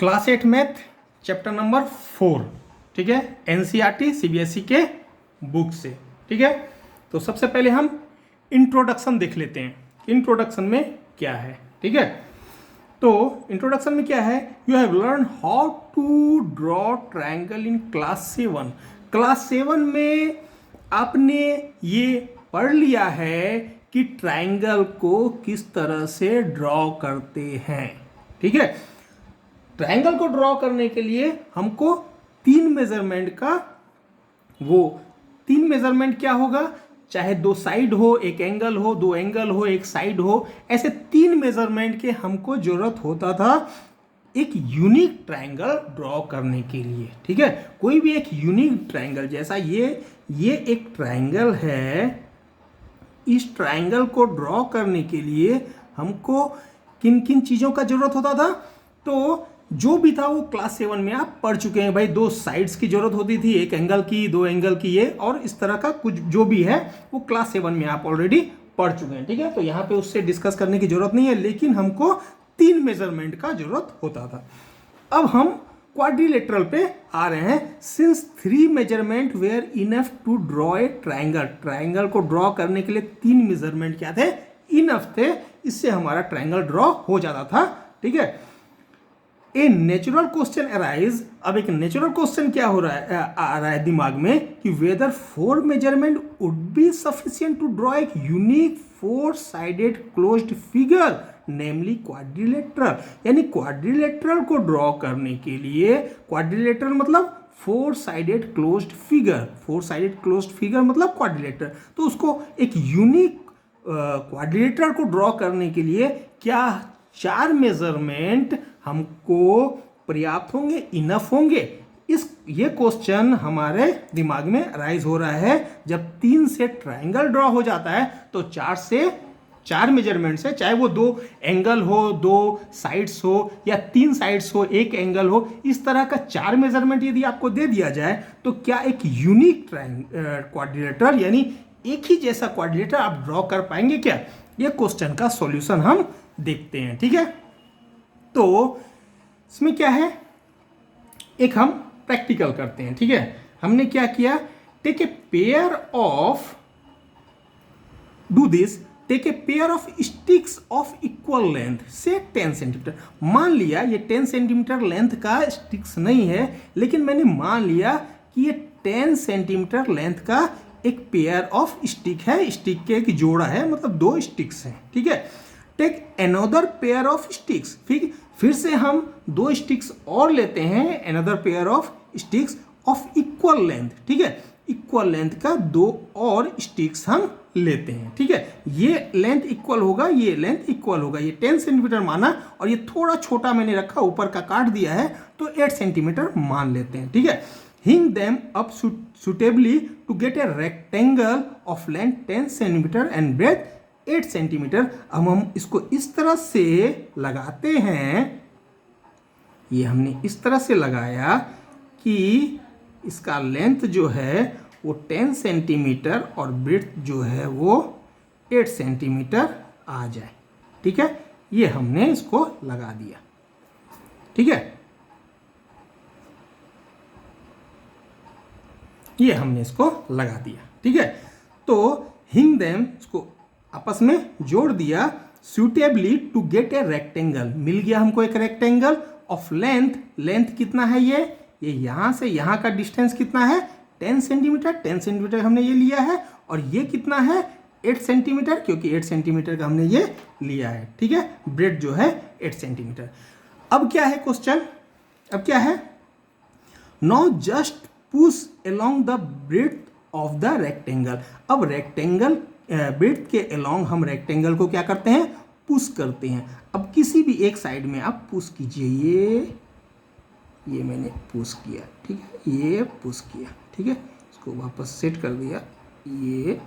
Class 8 math chapter number 4, ठीक है, NCERT CBSE के बुक से, ठीक है। तो सबसे पहले हम इंट्रोडक्शन देख लेते हैं, इंट्रोडक्शन में क्या है, ठीक है। तो इंट्रोडक्शन में क्या है, you have learn how to draw triangle in class 7। Class 7 में आपने ये पढ़ लिया है कि ट्रायंगल को किस तरह से ड्रॉ करते हैं, ठीक है। ट्रायंगल को ड्रॉ करने के लिए हमको तीन मेजरमेंट का, वो तीन मेजरमेंट क्या होगा, चाहे दो साइड हो, एक एंगल हो, दो एंगल हो, एक साइड हो, ऐसे तीन मेजरमेंट के हमको जरूरत होता था एक यूनिक ट्रायंगल ड्रॉ करने के लिए, ठीक है। कोई भी एक यूनिक ट्रायंगल, जैसा ये एक ट्रायंगल है, इस ट्रायंगल को ड्रॉ करने के लिए हमको किन किन चीजों का जरूरत होता था, तो जो भी था वो क्लास 7 में आप पढ़ चुके हैं भाई। दो साइड्स की जरूरत होती थी, एक एंगल की, दो एंगल की, ये और इस तरह का कुछ जो भी है वो क्लास 7 में आप ऑलरेडी पढ़ चुके हैं, ठीक है। तो यहाँ पे उससे डिस्कस करने की जरूरत नहीं है, लेकिन हमको तीन मेजरमेंट का जरूरत होता था। अब हम क्वाड्रिलेटरल पे आ रहे हैं। Since three measurement were enough to draw a triangle, triangle को ड्रॉ करने के लिए तीन मेजरमेंट क्या थे, इनफ थे, इससे हमारा ट्रायंगल ड्रॉ हो जाता था, ठीक है। ए नेचुरल क्वेश्चन अराइज, अब एक नेचुरल क्वेश्चन क्या हो रहा है, आ रहा है दिमाग में कि whether four measurement would be sufficient to draw एक unique four sided closed figure, namely quadrilateral. यानी क्वाड्रिलेटरल को ड्रॉ करने के लिए, क्वाड्रिलेटरल मतलब four sided closed figure, four sided closed figure मतलब क्वाड्रिलेटरल। तो उसको एक यूनिक क्वाड्रिलेटरल को ड्रॉ करने के लिए क्या चार मेजरमेंट हमको पर्याप्त होंगे, इनफ होंगे। ये क्वेश्चन हमारे दिमाग में राइज हो रहा है जब तीन से ट्रायंगल ड्रॉ हो जाता है, तो चार मेजरमेंट से, चाहे वो दो एंगल हो, दो साइड्स हो, या तीन साइड्स हो, एक एंगल हो, इस तरह का चार मेजरमेंट यदि आपको दे दिया जाए तो क्या एक यूनिक क्वाड्रिलेटरल यानी एक ही जैसा क्वाड्रिलेटरल आप ड्रॉ कर पाएंगे क्या? ये क्वेश्चन का सॉल्यूशन हम देखते हैं, ठीक है। तो इसमें क्या है, एक हम प्रैक्टिकल करते हैं, ठीक है। हमने क्या किया, take a pair of, do this, take a pair of sticks of equal length से 10 सेंटीमीटर। मान लिया ये 10 सेंटीमीटर लेंथ का स्टिक्स नहीं है, लेकिन मैंने मान लिया कि ये 10 सेंटीमीटर लेंथ का एक पेयर ऑफ स्टिक है, स्टिक के एक जोड़ा है, मतलब दो स्टिक्स हैं, ठीक है। Take another pair of sticks, फिर से हम दो स्टिक्स और लेते हैं, another pair of sticks of equal length, ठीक है। इक्वल लेंथ का दो और स्टिक्स हम लेते हैं, ठीक है। ये लेंथ इक्वल होगा, ये लेंथ इक्वल होगा, ये 10 सेंटीमीटर माना और ये थोड़ा छोटा मैंने रखा, ऊपर का काट दिया है, तो 8 सेंटीमीटर मान लेते हैं, ठीक है। Hinge them up suitably to get a rectangle of length 10 centimetre and breadth 8 centimetre. अब हम इसको इस तरह से लगाते हैं, ये हमने इस तरह से लगाया कि इसका लेंथ जो है वो 10 सेंटीमीटर और ब्रेथ जो है वो 8 सेंटीमीटर आ जाए, ठीक है। ये हमने इसको लगा दिया, ठीक है। ये हमने इसको लगा दिया, ठीक है। तो हिंग देम, इसको आपस में जोड़ दिया, suitably to get a rectangle, मिल गया हमको एक रेक्टेंगल ऑफ लेंथ, लेंथ कितना है, ये यहां से यहां का डिस्टेंस कितना है, 10 सेंटीमीटर, 10 सेंटीमीटर हमने ये लिया है, और ये कितना है 8 सेंटीमीटर, क्योंकि 8 सेंटीमीटर का हमने ये लिया है, ठीक है। ब्रेड जो है 8 सेंटीमीटर। अब क्या है क्वेश्चन, अब क्या है, now just push along the breadth of the rectangle. अब रेक्टेंगल ब्रेड्थ के अलोंग हम रेक्टेंगल को क्या करते हैं, पुश करते हैं। अब किसी भी एक साइड में आप पुश कीजिए, ये मैंने पुश किया, ठीक है, ये पुश किया, ठीक है, इसको वापस सेट कर दिया, ये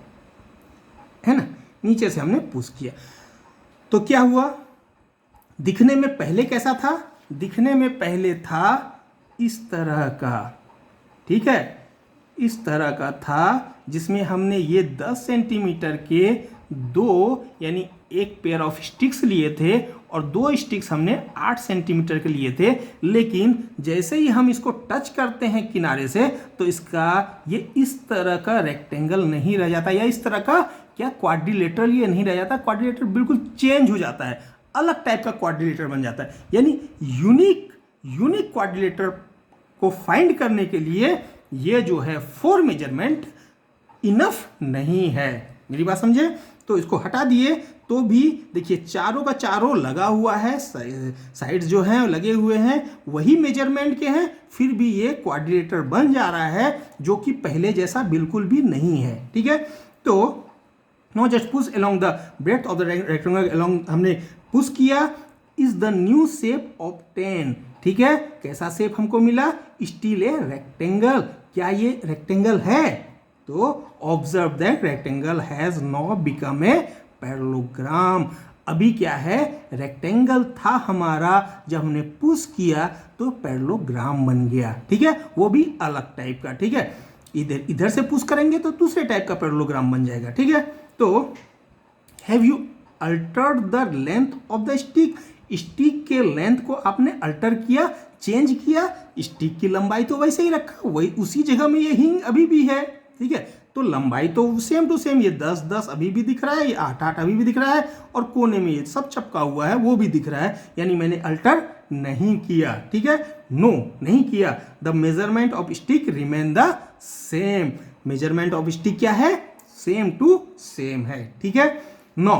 है ना, नीचे से हमने पुश किया, तो क्या हुआ, दिखने में पहले कैसा था, दिखने में पहले था इस तरह का, ठीक है, इस तरह का था, जिसमें हमने ये 10 सेंटीमीटर के दो यानी एक पेयर ऑफ स्टिक्स लिए थे और 2 स्टिक्स हमने 8 सेंटीमीटर के लिए थे, लेकिन जैसे ही हम इसको टच करते हैं किनारे से तो इसका ये इस तरह का रेक्टेंगल नहीं रह जाता, या इस तरह का क्या क्वाड्रिलेटरल ये नहीं रह जाता, क्वाड्रिलेटर बिल्कुल चेंज हो जाता है, अलग टाइप का क्वाड्रिलेटर बन जाता है। यानी यूनिक क्वाड्रिलेटर को फाइंड करने के लिए ये जो है 4 मेजरमेंट इनफ नहीं है। मेरी बात समझे? तो इसको हटा दिए तो भी देखिए चारों का चारों लगा हुआ है, साइड्स जो हैं लगे हुए हैं वही मेजरमेंट के हैं, फिर भी ये क्वाड्रिलेटर बन जा रहा है जो कि पहले जैसा बिल्कुल भी नहीं है। ठीक है, तो know just push along the breadth of the rectangle along, हमने पुश किया, is the new shape obtain. ठीक है, कैसा शेप हमको मिला? Still a rectangle. क्या ये रेक्टेंगल है? तो observe that rectangle has now become a parallelogram. अभी क्या है, रेक्टेंगल था हमारा, जब हमने पुश किया तो पैरेललोग्राम बन गया। ठीक है, वो भी अलग टाइप का। ठीक है, इधर से पुश करेंगे तो दूसरे टाइप का पैरेललोग्राम बन जाएगा। ठीक है, तो have you Altered the length of the stick? Stick के लेंथ को आपने अल्टर किया, चेंज किया। स्टिक की लंबाई तो वैसे ही रखा, वही उसी जगह में ये हिंग अभी भी है। ठीक है, तो लंबाई तो सेम टू सेम, ये 10-10 अभी भी दिख रहा है, ये 8-8 अभी भी दिख रहा है, और कोने में ये सब चपका हुआ है वो भी दिख रहा है, यानी मैंने अल्टर नहीं किया। ठीक है, नो नहीं किया। The measurement of stick remain the same. Measurement of stick क्या है? सेम टू सेम है। ठीक है, now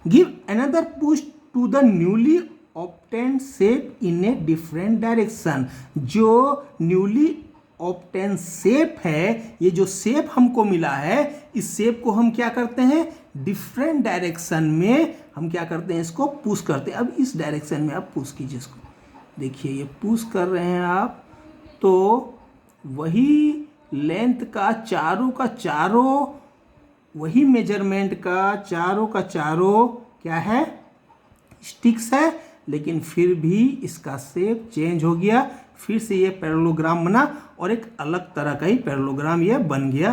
give another push to the newly obtained shape in a different direction. जो न्यूली ऑब्टेन शेप है, ये जो शेप हमको मिला है, इस शेप को हम क्या करते हैं? डिफरेंट डायरेक्शन में हम क्या करते हैं? इसको पुश करते हैं। अब इस डायरेक्शन में आप पुश कीजिए इसको, देखिए ये पुश कर रहे हैं आप, तो वही लेंथ का चारों वही मेजरमेंट का चारों क्या है? स्टिक्स है, लेकिन फिर भी इसका शेप चेंज हो गया, फिर से ये पैरेललोग्राम बना और एक अलग तरह का ही पैरेललोग्राम ये बन गया।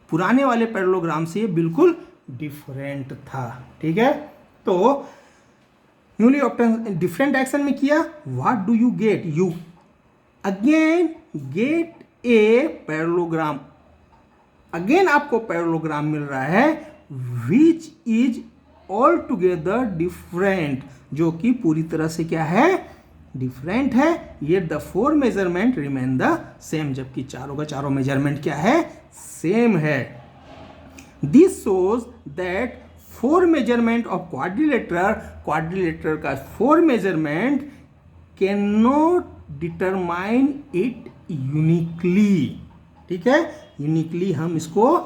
पुराने वाले पैरेललोग्राम से ये बिल्कुल डिफरेंट था। ठीक है, तो न्यूली ऑब्टेन डिफरेंट डायरेक्शन में किया, what do you get? You again get a parallelogram. Again आपको पैरेललोग्राम मिल रहा है which is all together different, जो कि पूरी तरह से क्या है? डिफरेंट है। ये the 4 measurement remain the same, जबकि चारों का चारों मेजरमेंट क्या है? सेम है। This shows that 4 measurement of quadrilateral का 4 measurement can not determine it uniquely. ठीक है, यूनिकली हम इसको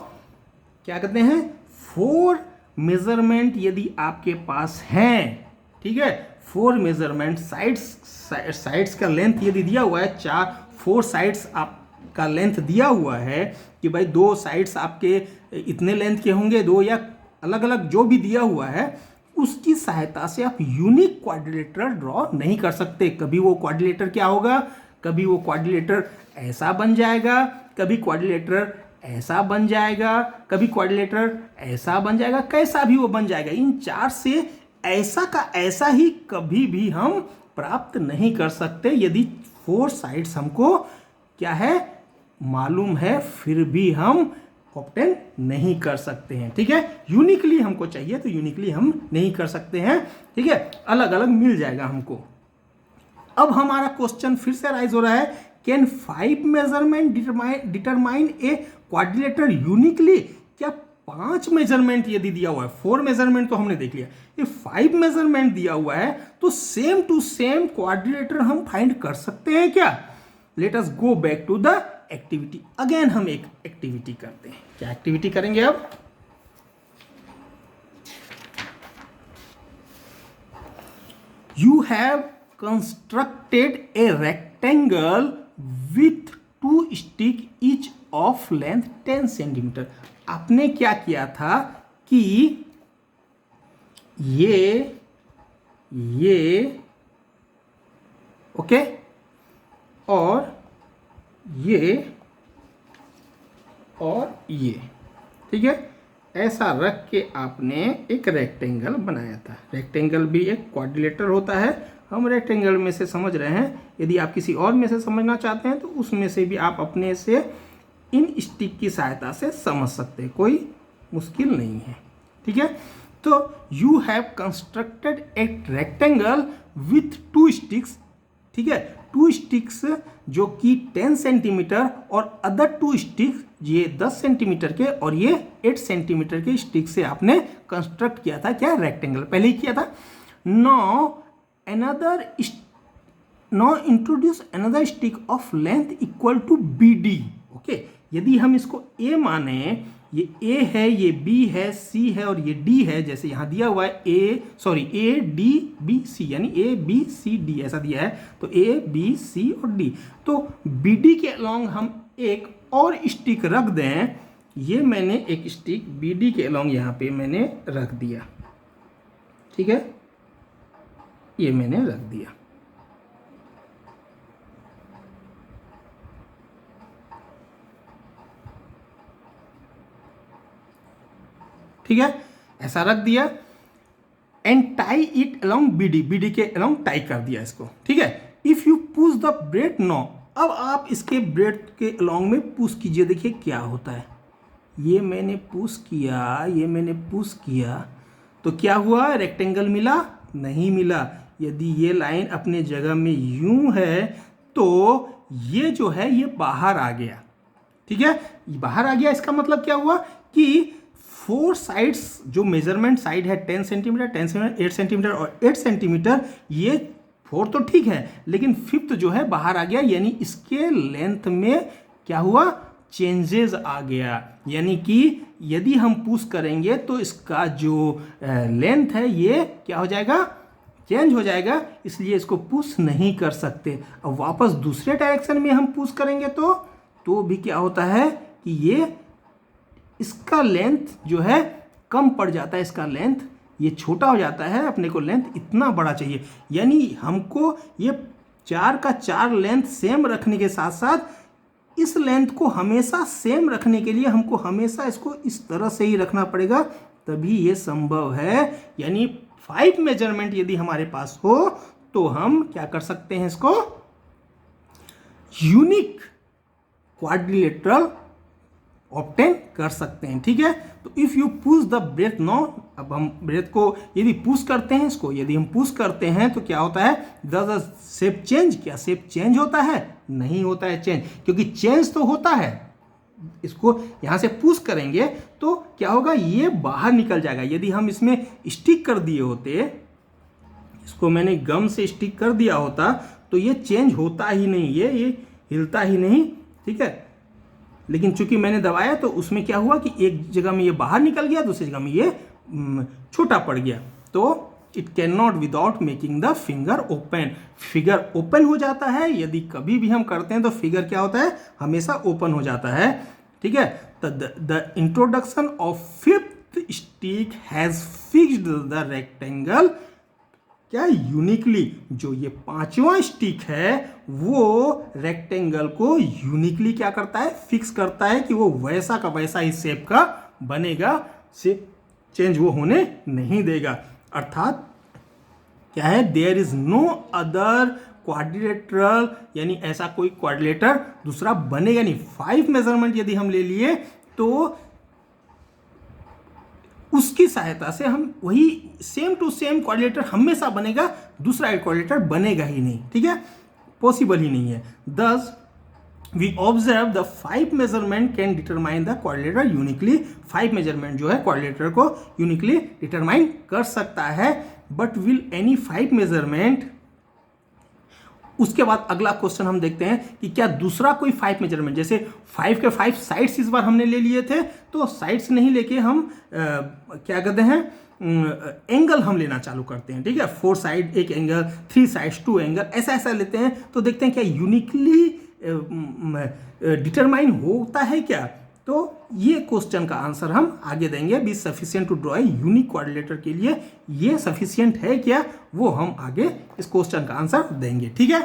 क्या कहते हैं? 4 मेजरमेंट यदि आपके पास हैं, ठीक है, 4 मेजरमेंट साइड्स का लेंथ यदि दिया हुआ है, 4 साइड्स आपका लेंथ दिया हुआ है कि भाई 2 साइड्स आपके इतने लेंथ के होंगे, 2 या अलग अलग जो भी दिया हुआ है, उसकी सहायता से आप यूनिक क्वाड्रिलेटर ड्रॉ नहीं कर सकते। कभी वो क्वाड्रिलेटर क्या होगा? कभी वो क्वाड्रिलेटर ऐसा बन जाएगा, कभी क्वाड्रिलेटर ऐसा बन जाएगा, कभी क्वाड्रिलेटर ऐसा बन जाएगा, कैसा भी वो बन जाएगा। इन 4 से ऐसा का ऐसा ही कभी भी हम प्राप्त नहीं कर सकते, यदि 4 साइड्स हमको क्या है? मालूम है, फिर भी हम ऑब्टेन नहीं कर सकते हैं। ठीक है, यूनिकली हमको चाहिए तो यूनिकली हम नहीं कर सकते हैं। ठीक है, अलग अलग मिल जाएगा हमको। अब हमारा क्वेश्चन फिर से राइज हो रहा है, can 5 measurement determine A quadrilateral uniquely? क्या 5 मेजरमेंट यदि दिया हुआ है, 4 मेजरमेंट तो हमने देख लिया, ये 5 मेजरमेंट दिया हुआ है, तो सेम टू सेम क्वाड्रिलेटर हम फाइंड कर सकते हैं क्या? Let us go back to the activity. Again हम एक एक्टिविटी करते हैं। क्या एक्टिविटी करेंगे अब? You have constructed a rectangle with 2 sticks each of length 10 centimetre. आपने क्या किया था कि ये ओके और ये ठीक है, ऐसा रख के आपने एक रेक्टेंगल बनाया था। रेक्टेंगल भी एक क्वाड्रिलेटर होता है, हम रेक्टेंगल में से समझ रहे हैं। यदि आप किसी और में से समझना चाहते हैं तो उसमें से भी आप अपने से इन स्टिक की सहायता से समझ सकते हैं, कोई मुश्किल नहीं है। ठीक है, तो you have constructed a rectangle with 2 sticks. ठीक है, 2 स्टिक्स जो कि 10 सेंटीमीटर और अदर 2 स्टिक्स ये 10 सेंटीमीटर के और ये 8 सेंटीमीटर के स्टिक से आपने कंस्ट्रक्ट किया था क्या, रेक्टेंगल पहले ही किया था। Now introduce another stick of length equal to BD। Okay, यदि हम इसको A माने, ये A है, ये B है, C है और ये D है, जैसे यहाँ दिया हुआ है A D B C, यानी A B C D ऐसा दिया है, तो A B C और D। तो BD के अलोंग हम एक और स्टिक रख दें। ये मैंने एक स्टिक BD के अलोंग यहाँ पे मैंने रख दिया। ठीक है, ये मैंने रख दिया। ठीक है, ऐसा रख दिया and tie it along BD के अलोंग टाई कर दिया इसको। ठीक है, if you push the breadth now, अब आप इसके ब्रेड के अलोंग में पुश कीजिए, देखिए क्या होता है। ये मैंने पुश किया, तो क्या हुआ, रेक्टेंगल मिला, नहीं मिला। यदि ये लाइन अपने जगह में यूं है तो ये जो है ये बाहर आ गया। ठीक है, बाहर आ गया, इसका मतलब क्या हुआ कि 4 साइड्स जो मेजरमेंट साइड है 10 सेंटीमीटर, 10 सेंटीमीटर, 8 सेंटीमीटर और 8 सेंटीमीटर, ये 4 तो ठीक है, लेकिन 5th जो है बाहर आ गया, यानी इसके लेंथ में क्या हुआ, चेंजेस आ गया। यानी कि यदि हम पुश करेंगे तो इसका जो लेंथ है ये क्या हो जाएगा, चेंज हो जाएगा, इसलिए इसको पुश नहीं कर सकते। अब वापस दूसरे डायरेक्शन में हम पुश करेंगे तो भी क्या होता है कि ये इसका लेंथ जो है कम पड़ जाता है, इसका लेंथ ये छोटा हो जाता है, अपने को लेंथ इतना बड़ा चाहिए। यानी हमको ये 4 का 4 लेंथ सेम रखने के साथ साथ इस लेंथ को हमेशा सेम रखने के लिए हमको हमेशा इसको इस तरह से ही रखना पड़ेगा, तभी ये संभव है। यानी 5 मेजरमेंट यदि हमारे पास हो तो हम क्या कर सकते हैं, इसको यूनिक क्वाड्रिलेटरल ऑब्टेन कर सकते हैं। ठीक है, तो if you push the breadth now, अब हम ब्रेथ को यदि पुश करते हैं, इसको यदि हम पुश करते हैं तो क्या होता है, द शेप चेंज, क्या शेप चेंज होता है, नहीं होता है चेंज, क्योंकि चेंज तो होता है। इसको यहां से पुश करेंगे तो क्या होगा, ये बाहर निकल जाएगा। यदि हम इसमें स्टिक कर दिए होते, इसको मैंने गम से स्टिक कर दिया होता तो ये चेंज होता ही नहीं, ये हिलता ही नहीं। ठीक है, लेकिन चूंकि मैंने दबाया तो उसमें क्या हुआ कि एक जगह में ये बाहर निकल गया, दूसरी जगह में ये छोटा पड़ गया। तो it can not without making the finger open, figure open हो जाता है। यदि कभी भी हम करते हैं तो फिगर क्या होता है, हमेशा ओपन हो जाता है। ठीक है, the introduction of 5th stick has fixed the rectangle, क्या यूनिकली, जो ये 5वां स्टिक है वो रेक्टेंगल को यूनिकली क्या करता है, फिक्स करता है कि वो वैसा का वैसा ही शेप का बनेगा, शेप चेंज वो होने नहीं देगा। अर्थात क्या है, there is no other quadrilateral, यानी ऐसा कोई क्वाड्रिलेटर दूसरा बनेगा नहीं। 5 मेजरमेंट यदि हम ले लिए तो उसकी सहायता से हम वही सेम टू सेम क्वाड्रिलेटर हमेशा बनेगा, दूसरा क्वाड्रिलेटर बनेगा ही नहीं। ठीक है, पॉसिबल ही नहीं है। Thus we observe the 5 measurement can determine the quadrilateral uniquely, 5 measurement जो है क्वाड्रिलेटर को यूनिकली डिटरमाइन कर सकता है। बट विल एनी 5 मेजरमेंट, उसके बाद अगला क्वेश्चन हम देखते हैं कि क्या दूसरा कोई 5 मेजरमेंट, जैसे 5 के 5 साइड्स इस बार हमने ले लिए थे, तो साइड्स नहीं लेके हम क्या कहते हैं, एंगल हम लेना चालू करते हैं। ठीक है, 4 साइड एक एंगल, 3 साइड्स 2 एंगल, ऐसा ऐसा लेते हैं, तो देखते हैं क्या यूनिकली डिटरमाइन होता है क्या। तो ये क्वेश्चन का आंसर हम आगे देंगे। Be sufficient to draw a unique quadrilateral के लिए ये सफिशिएंट है क्या, वो हम आगे इस क्वेश्चन का आंसर देंगे। ठीक है।